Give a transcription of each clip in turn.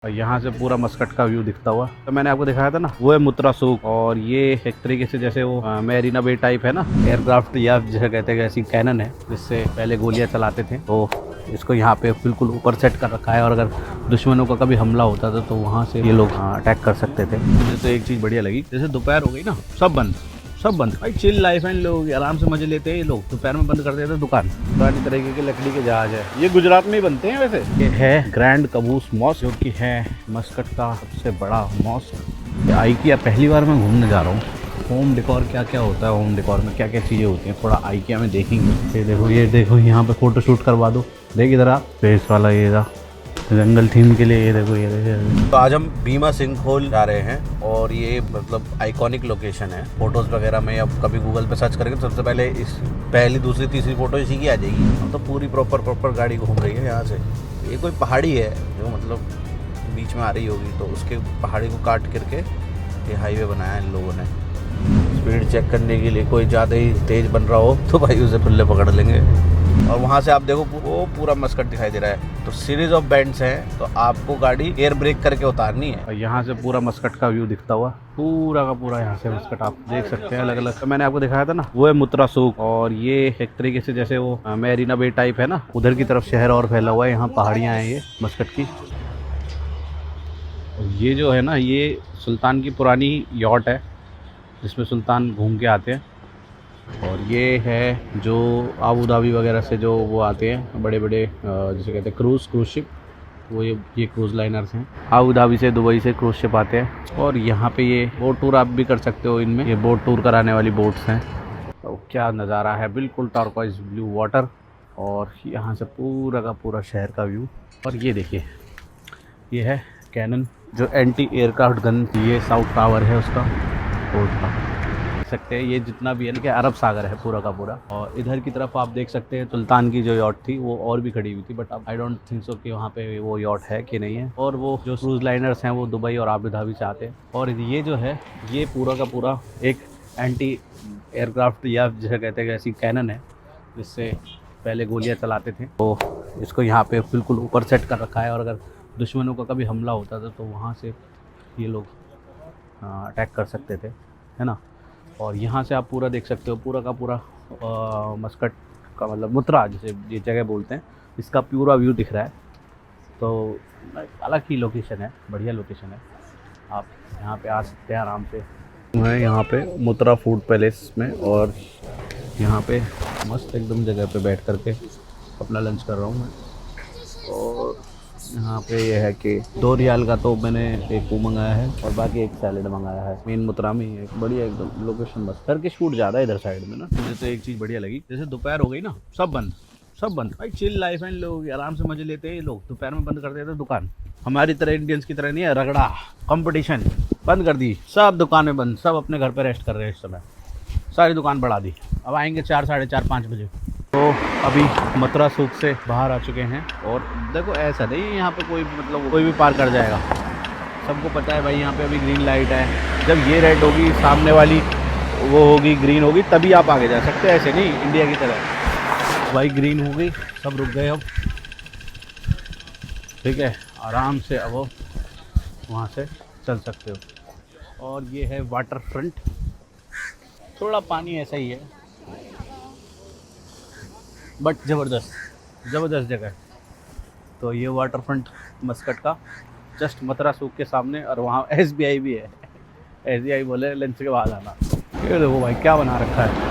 और यहाँ से पूरा मस्कट का व्यू दिखता हुआ तो मैंने आपको दिखाया था ना, वो है मुत्रा सूक। और ये एक तरीके से जैसे वो मैरीना बे टाइप है ना, एयरक्राफ्ट या जैसे कहते हैं ऐसी कैनन है जिससे पहले गोलियां चलाते थे। तो इसको यहाँ पे बिल्कुल ऊपर सेट कर रखा है और अगर दुश्मनों का कभी हमला होता था तो वहाँ से ये लोग अटैक कर सकते थे। मुझे तो एक चीज़ बढ़िया लगी, जैसे दोपहर हो गई ना, सब बंद भाई, चिल लाइफ है। लोग आराम से मजे लेते हैं। ये लोग दोपहर में बंद कर देते हैं दुकान। पुरानी तरीके के लकड़ी के जहाज है, ये गुजरात में ही बनते हैं वैसे। ये है ग्रैंड कबूस मॉस्क, जो कि है मस्कट का सबसे बड़ा मॉस्क। आइकिया पहली बार मैं घूमने जा रहा हूँ। होम डेकोर क्या क्या होता है, होम डेकोर में क्या क्या चीज़ें होती हैं, थोड़ा आइकिया में देखेंगे। ये देखो यहाँ पे फोटो शूट करवा दो। देख इधर आप, स्पेस वाला ये था जंगल थीम के लिए। ये देखो तो आज हम भीमा सिंखोल जा रहे हैं और ये मतलब आइकॉनिक लोकेशन है। फोटोज वगैरह में अब कभी गूगल पे सर्च करेंगे तो सबसे पहले इस पहली दूसरी तीसरी फोटो इसी की आ जाएगी। तो पूरी प्रॉपर गाड़ी घूम रही है यहाँ से। ये कोई पहाड़ी है जो मतलब बीच में आ रही होगी, तो उसके पहाड़ी को काट करके ये हाईवे बनाया है इन लोगों ने। स्पीड चेक करने के लिए कोई ज़्यादा ही तेज़ बन रहा हो तो भाई उसे खुले पकड़ लेंगे। और वहाँ से आप देखो वो पूरा मस्कट दिखाई दे रहा है। तो सीरीज ऑफ बेंड्स हैं, तो आपको गाड़ी एयर ब्रेक करके उतारनी है। और यहाँ से पूरा मस्कट का व्यू दिखता हुआ पूरा का पूरा यहाँ से मस्कट आप देख सकते हैं अलग अलग। तो मैंने आपको दिखाया था ना, वो है मुत्रा सूक। और ये एक तरीके से जैसे वो मैरीना बे टाइप है ना, उधर की तरफ शहर और फैला हुआ है। यहाँ पहाड़ियाँ हैं ये मस्कट की। ये जो है ना, ये सुल्तान की पुरानी यॉट है जिसमें सुल्तान घूम के आते हैं। और ये है जो आबू धाबी वगैरह से जो वो आते हैं बड़े बड़े जिसे कहते हैं क्रूज़ शिप, वो ये क्रूज़ लाइनर्स हैं। आबू धाबी से दुबई से क्रूज़ शिप आते हैं। और यहाँ पे ये बोट टूर आप भी कर सकते हो इनमें। ये बोट टूर कराने वाली बोट्स हैं। तो क्या नज़ारा है, बिल्कुल टर्कोइज ब्लू वाटर। और यहाँ से पूरा का पूरा शहर का व्यू। और ये देखिए, ये है कैनन जो एंटी एयरक्राफ्ट गन, ये साउथ टावर है उसका बोट का सकते हैं। ये जितना भी है ना, अरब सागर है पूरा का पूरा। और इधर की तरफ आप देख सकते हैं सुल्तान की जो यॉट थी वो और भी खड़ी हुई थी, बट अब आई डोंट थिंक सो कि वहाँ पे वो यॉट है कि नहीं है। और वो जो क्रूज लाइनर्स हैं वो दुबई और आबू धाबी से आते हैं। और ये जो है ये पूरा का पूरा एक एंटी एयरक्राफ्ट या जैसे कहते हैं ऐसी कैनन है जिससे पहले गोलियाँ चलाते थे। तो इसको यहाँ पे बिल्कुल ऊपर सेट कर रखा है और अगर दुश्मनों का कभी हमला होता था तो वहाँ से ये लोग अटैक कर सकते थे, है ना। और यहाँ से आप पूरा देख सकते हो, पूरा का पूरा मस्कट का मतलब मुत्रा जिसे ये जगह बोलते हैं, इसका पूरा व्यू दिख रहा है। तो अलग ही लोकेशन है, बढ़िया लोकेशन है। आप यहाँ पे आ सकते हैं आराम से। मैं यहाँ पे मुत्रा फूड पैलेस में, और यहाँ पे मस्त एकदम जगह पे बैठ करके अपना लंच कर रहा हूँ मैं। और यहाँ पे ये है कि 2 रियाल का तो मैंने एक वो मंगाया है और बाकी एक सैलेड मंगाया है। मेन मुत्रा में ही है, बढ़िया एकदम लोकेशन। बस घर के शूट ज़्यादा है इधर साइड में ना। मुझे तो एक चीज़ बढ़िया लगी, जैसे दोपहर हो गई ना, सब बंद भाई, चिल लाइफ है। लोग आराम से मजे लेते हैं। ये लोग दोपहर में बंद कर देते हैं दुकान। हमारी तरह इंडियंस की तरह नहीं है रगड़ा कंपटीशन। बंद कर दी सब दुकानें, बंद। सब अपने घर पर रेस्ट कर रहे हैं इस समय। सारी दुकान बढ़ा दी। अब आएंगे 4, साढ़े 4, 5 बजे। तो अभी मथुरा सूक से बाहर आ चुके हैं। और देखो ऐसा नहीं है यहाँ पे कोई मतलब कोई भी पार कर जाएगा। सबको पता है भाई यहाँ पे अभी ग्रीन लाइट है। जब ये रेड होगी, सामने वाली वो होगी ग्रीन होगी, तभी आप आगे जा सकते हैं। ऐसे नहीं इंडिया की तरह भाई ग्रीन हो गई सब रुक गए। अब ठीक है, आराम से अब वहाँ से चल सकते हो। और ये है वाटर फ्रंट, थोड़ा पानी ऐसा ही है बट ज़बरदस्त जगह है। तो ये वाटर फ्रंट मस्कट का जस्ट मथुरा सूक के सामने। और वहाँ SBI भी है। SBI बोले लंच के बाद आना। ये देखो भाई क्या बना रखा है।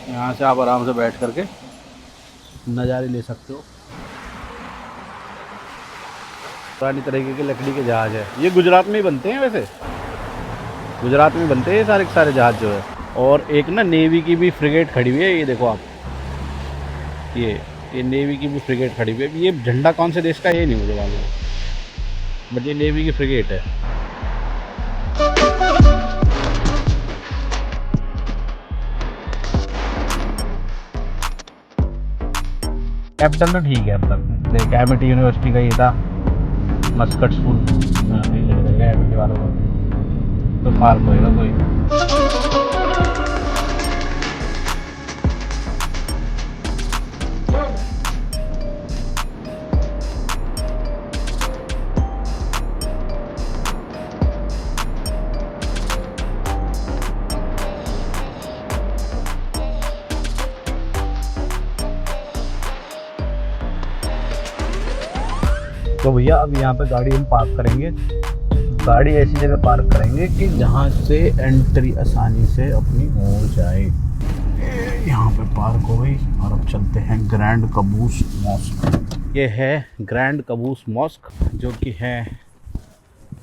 यहाँ से आप आराम से बैठ करके नज़ारे ले सकते हो। पुरानी तरीके के लकड़ी के जहाज है, ये गुजरात में ही बनते हैं वैसे। गुजरात में बनते हैं ये सारे के सारे जहाज जो है। और एक ना नेवी की भी फ्रिगेट खड़ी हुई है, ये देखो आप, ये नेवी की भी फ्रिगेट खड़ी हुई है। ये झंडा कौन से देश का ये नहीं मुझे मालूम, बट ये नेवी की फ्रिगेट है। कैपिटल तो ठीक है, अब तक कैमिटी यूनिवर्सिटी का ये था मस्कट स्कूल। कैमिटी वालों को तो पार्क होएगा कोई। तो भैया अब यहाँ पे गाड़ी हम पार्क करेंगे। गाड़ी ऐसी जगह पार्क करेंगे कि जहाँ से एंट्री आसानी से अपनी हो जाए। यहाँ पे पार्क हो गई और अब चलते हैं ग्रैंड कबूस मॉस्क। ये है ग्रैंड कबूस मॉस्क, जो कि है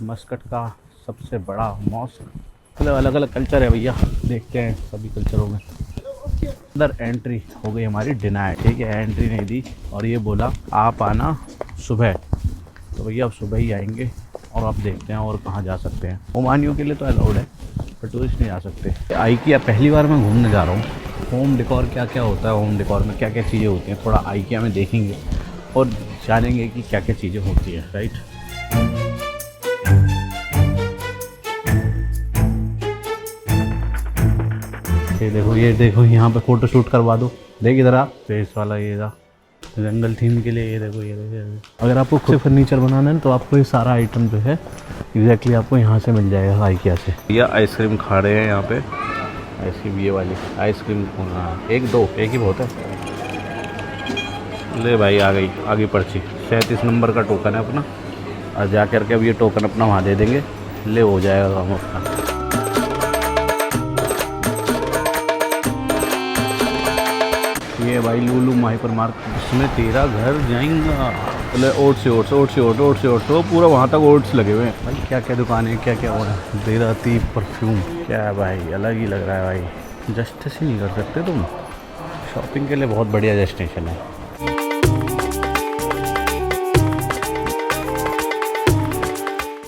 मस्कट का सबसे बड़ा मॉस्क। मतलब अलग अलग कल्चर है भैया, देखते हैं सभी कल्चरों में। अंदर एंट्री हो गई हमारी डिनाई, ठीक है, एंट्री नहीं दी और ये बोला आप आना सुबह। तो भैया अब सुबह ही आएंगे और आप देखते हैं और कहाँ जा सकते हैं। ओमानियों के लिए तो अलाउड है पर टूरिस्ट नहीं जा सकते। आइकिया पहली बार मैं घूमने जा रहा हूँ। होम डेकोर क्या क्या होता है, होम डेकोर में क्या क्या चीज़ें होती हैं, थोड़ा आइकिया में देखेंगे और जानेंगे कि क्या क्या चीज़ें होती हैं, राइट। ये देखो यहाँ पे फ़ोटो शूट करवा दो। देख इधर आप, फेस वाला ये था जंगल थीम के लिए। ये देखो ये देखो। अगर आपको खुद फर्नीचर बनाना है तो आपको ये सारा आइटम जो है एग्जैक्टली आपको यहाँ से मिल जाएगा आइकिया से। भैया आइसक्रीम खा रहे हैं यहाँ पे, आइसक्रीम ये वाली आइसक्रीम। हाँ एक ही बहुत है। ले भाई आ गई पर्ची, 37 नंबर का टोकन है अपना, और जा करके अब ये टोकन अपना वहाँ दे देंगे, ले हो जाएगा काम अपना। ये भाई लूलू हाइपर मार्केट, जिसमें तेरा घर जाएगा। मतलब ओट्स तो पूरा वहाँ तक ओट्स लगे हुए हैं भाई। क्या क्या दुकानें, क्या क्या हो रहा है। देराती परफ्यूम, क्या है भाई, अलग ही लग रहा है भाई। जस्टिस ही नहीं कर सकते तुम। शॉपिंग के लिए बहुत बढ़िया डेस्टिनेशन है।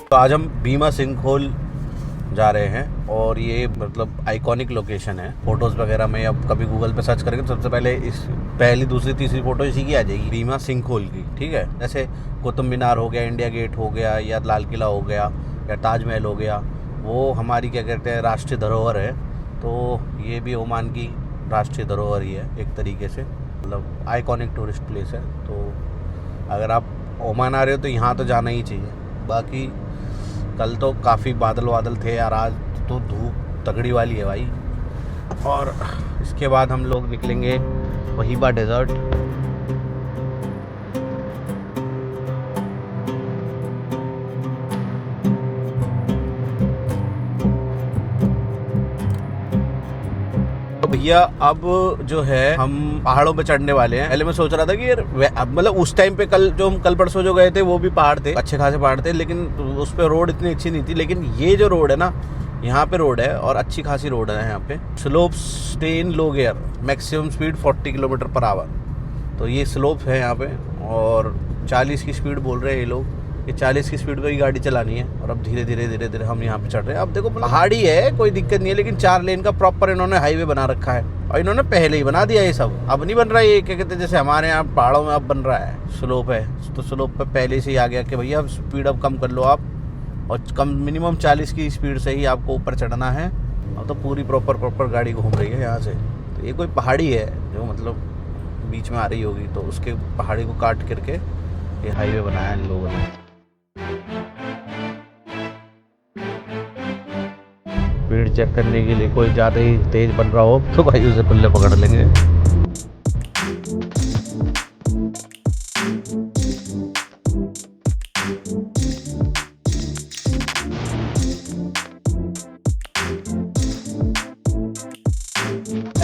तो आज हम भीमा सिंखोल जा रहे हैं और ये मतलब आइकॉनिक लोकेशन है। फोटोज़ वगैरह में अब कभी गूगल पे सर्च करेंगे तो सबसे पहले पहली दूसरी तीसरी फोटो इसी की आ जाएगी, भीमा सिंखोल की, ठीक है। जैसे कुतुब मीनार हो गया, इंडिया गेट हो गया, या लाल किला हो गया, या ताजमहल हो गया, वो हमारी क्या कहते हैं राष्ट्रीय धरोहर है। तो ये भी ओमान की राष्ट्रीय धरोहर ही है एक तरीके से, मतलब आइकॉनिक टूरिस्ट प्लेस है। तो अगर आप ओमान आ रहे हो तो यहाँ तो जाना ही चाहिए। बाकी कल तो काफ़ी बादल थे यार, आज तो धूप तगड़ी वाली है भाई। और इसके बाद हम लोग निकलेंगे वहीबा डेजर्ट। भैया अब जो है हम पहाड़ों पे चढ़ने वाले हैं। पहले मैं सोच रहा था कि यार मतलब उस टाइम पे कल परसों जो गए थे वो भी पहाड़ थे, अच्छे खासे पहाड़ थे, लेकिन उस पे रोड इतनी अच्छी नहीं थी। लेकिन ये जो रोड है ना, यहाँ पे रोड है और अच्छी खासी रोड है यहाँ पे। Slope stay in low gear, maximum speed 40 km/h। तो ये स्लोप है यहाँ पे और 40 की स्पीड बोल रहे हैं ये लोग। ये 40 की स्पीड पे ही गाड़ी चलानी है। और अब धीरे धीरे हम यहाँ पे चढ़ रहे हैं। अब देखो पहाड़ी है, कोई दिक्कत नहीं है, लेकिन 4 लेन का प्रॉपर इन्होंने हाईवे बना रखा है और इन्होंने पहले ही बना दिया ये सब। अब नहीं बन रहा है ये, क्या कहते हैं जैसे हमारे यहाँ पहाड़ों में अब बन रहा है। स्लोप है तो स्लोप पे पहले से ही आ गया कि भैया अब स्पीड अब कम कर लो आप, और कम मिनिमम 40 की स्पीड से ही आपको ऊपर चढ़ना है। अब तो पूरी प्रॉपर गाड़ी घूम रही है यहाँ से। तो ये कोई पहाड़ी है जो मतलब बीच में आ रही होगी, तो उसके पहाड़ी को काट करके ये हाईवे बनाया है इन लोगों ने। स्पीड चेक करने के लिए कोई ज़्यादा ही तेज बन रहा हो तो भाई उसे पल्ले पकड़ लेंगे।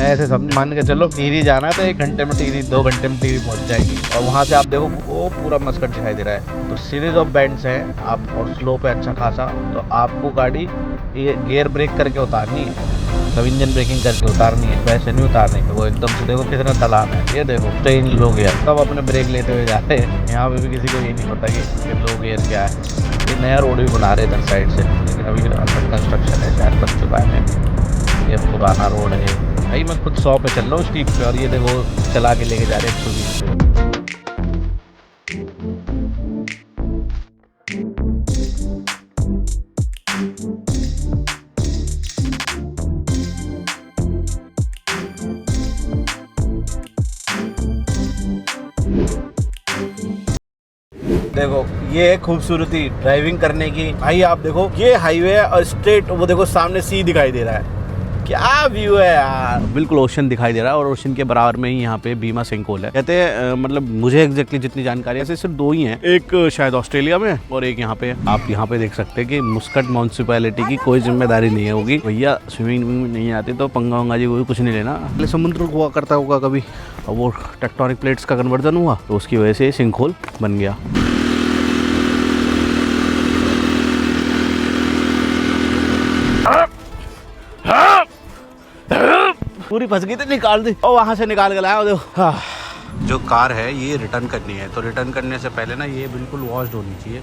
ऐसे समझ मान के चलो टिहरी जाना है तो 1 घंटे में टिहरी, 2 घंटे में टिहरी पहुंच जाएगी। और वहाँ से आप देखो वो पूरा मस्कट दिखाई दे रहा है। तो सीरीज ऑफ बेंड्स हैं आप, और स्लोप है अच्छा खासा। तो आपको गाड़ी ये गियर ब्रेक करके उतारनी है, सब इंजन ब्रेकिंग करके उतारनी है, वैसे नहीं उतारनी है। वो एकदम से देखो कितना ढलान है। ये देखो ट्रेन लो गियर, सब अपने ब्रेक लेते हुए जाते हैं। यहाँ पे भी किसी को ये नहीं पता कि लो गियर क्या है। ये नया रोड भी बना रहे इधर साइड से, लेकिन अभी अंदर कंस्ट्रक्शन है, शायद बन चुका है। ये पुराना रोड है भाई। मैं खुद 100 पे चल रहा हूँ स्पीड पे और ये देखो चला के लेके जा रहे हैं 120 पे। देखो ये है खूबसूरती ड्राइविंग करने की भाई। आप देखो ये हाईवे है और स्ट्रेट वो देखो सामने सी दिखाई दे रहा है। क्या व्यू है यार, बिल्कुल ओशन दिखाई दे रहा है और ओशन के बराबर में ही यहाँ पे भीमा सिंकहोल है। कहते हैं मतलब मुझे एग्जैक्टली जितनी जानकारी है ऐसे सिर्फ 2 ही हैं, एक शायद ऑस्ट्रेलिया में और एक यहाँ पे। आप यहाँ पे देख सकते हैं कि मुस्कट म्यूनिसिपैलिटी की कोई जिम्मेदारी नहीं होगी। भैया स्विमिंग नहीं आती तो पंगा वंगा जी कोई कुछ नहीं लेना। पहले समुद्र हुआ करता होगा कभी, और वो टेक्टोनिक प्लेट्स का कन्वर्जन हुआ तो उसकी वजह से सिंकहोल बन गया। पूरी फंस गई थी, निकाल दी और वहां से निकाल के लाया। देखो जो कार है ये रिटर्न करनी है, तो रिटर्न करने से पहले ना ये बिल्कुल वॉश्ड होनी चाहिए।